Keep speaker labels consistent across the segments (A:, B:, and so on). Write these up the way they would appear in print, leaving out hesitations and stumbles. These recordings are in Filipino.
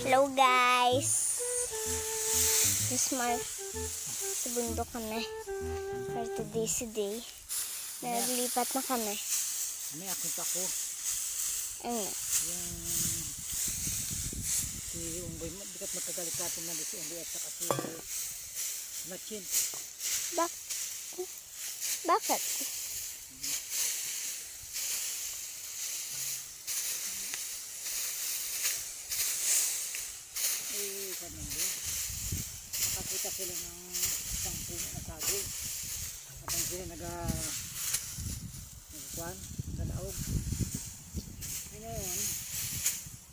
A: Hello guys! This month, sa bundok kami. For today's day. Naglipat na kami.
B: May akit ako.
A: Ano?
B: Yung si Unggoy, bigat magkagalikatan na si Unggoy at saka si Matchin.
A: Bakit?
B: Nakakita sila ng isang puno na saging. Habang sila nagkuhan, nagalaog. Ngayon,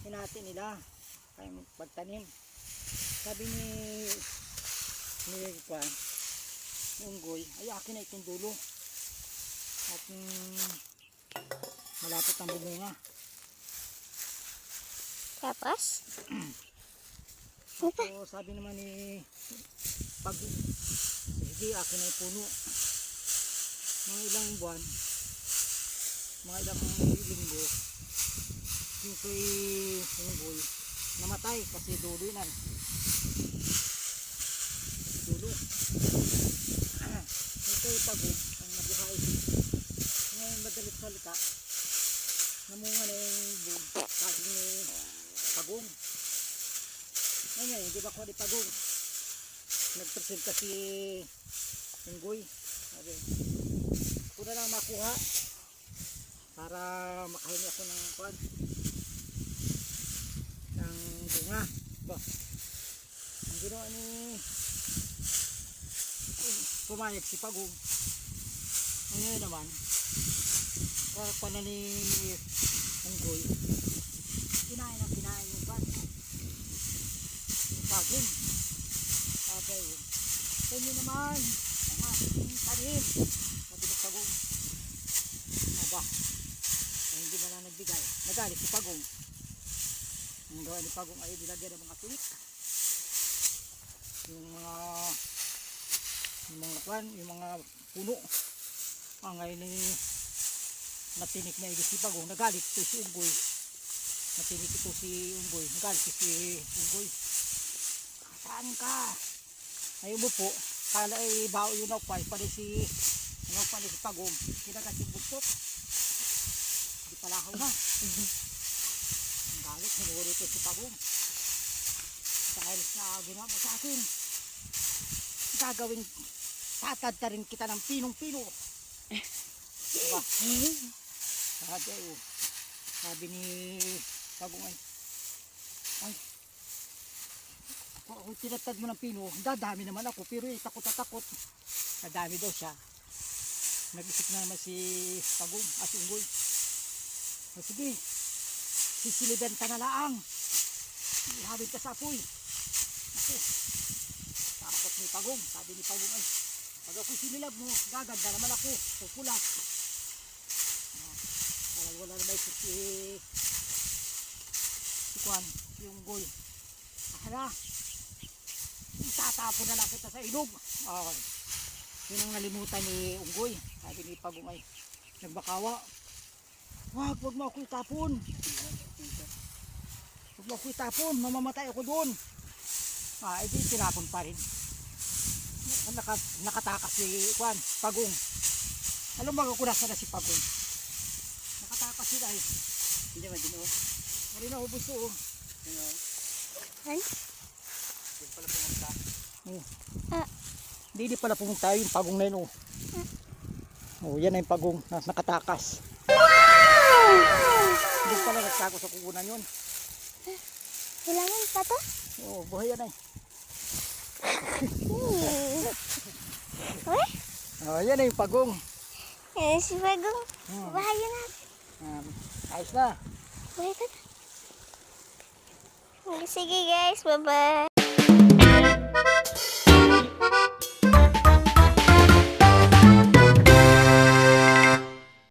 B: hinati nila kaya magpagtanim. Sabi ni Kuhan, ni Unggoy, ay akin na itong dulo. At malapit ang bumunga.
A: Tapos?
B: So, sabi naman ni Pagong, sige akin na yung puno. Mga ilang buwan, mga ilang linggo, yung kay Unggoy namatay kasi dulo yun. Dulo. Yung kay Pagong ang nabuhay. Ngayon madalit salita, namunga na yung saging ni Pagong. Ngayon, hindi ba ko di Pagong? Nag-present kasi Unggoy. Sabi, ko na lang makuha para makahingi ako ng kuwan. Ng bunga. Ba? Ang ginawa ni pumayag si Pagong. Ngayon naman, kuwan na ni Unggoy. Kinain yung kuwan. Saging. Sabi yun. Sa inyo naman ang aking tanim. Sabi ni Pagong. Aba. Hindi ba na nagbigay? Nagalit si Pagong. Ang gawa ni Pagong ay dilagyan ng mga tulik. Yung mga puno. Ang ngayon ni natinik na ibig si Pagong. Nagalit ito si Unggoy. Natinik ito si Unggoy. Nagalit si Unggoy. Saan ka? Ay umupo. Kala ay bao yung naupay. Pali si Pagong. Kinagat yung buktok. Hindi palahaw na. Ang galit. Hinuro ito si Pagong. Dahil sa ginawa mo sa akin, gagawin tatad rin kita ng pinong-pino. Diba? Sabi ni Pagong ay kung tinatad mo ng pino, dadami naman ako, pero takot na takot. Nadami daw siya. Nag-isip na naman si Pagong at Unggoy. O sige, sisiliban ka na laang. Ihabid ka sa apoy. Ako, takot ni Pagong. Sabi ni Pagong ay, pag ako sinilab mo, gaganda naman ako. Pagpulat. Wala na ba ito si Kuhan, si Unggoy. Hala. Tatapon na lang kita sa ilog. Yun ang nalimutan ni Unggoy. Sabi ni Pagong ay nagbakawa. Wag mo ako itapon. Wag mo ako itapon. Mamamatay ako doon. Edi tinapon pa rin. Nakatakas si Pagong. Alam mo magkukunas na si Pagong. Nakatakas sila eh. Hindi naman din oh. Marina ubos to oh.
A: Ano?
B: Hindi pala pumunta. Hindi pala pumunta yung Pagong na yun. Yan na yung Pagong na nakatakas.
A: Wow!
B: Hindi pala nagtago sa kukunan yun.
A: Kailangan pa to?
B: Oo, buhay yan eh. Yan na yung Pagong.
A: Si Pagong. Bahaya natin.
B: Ayos na.
A: Buhay ka na. Sige guys, bye-bye.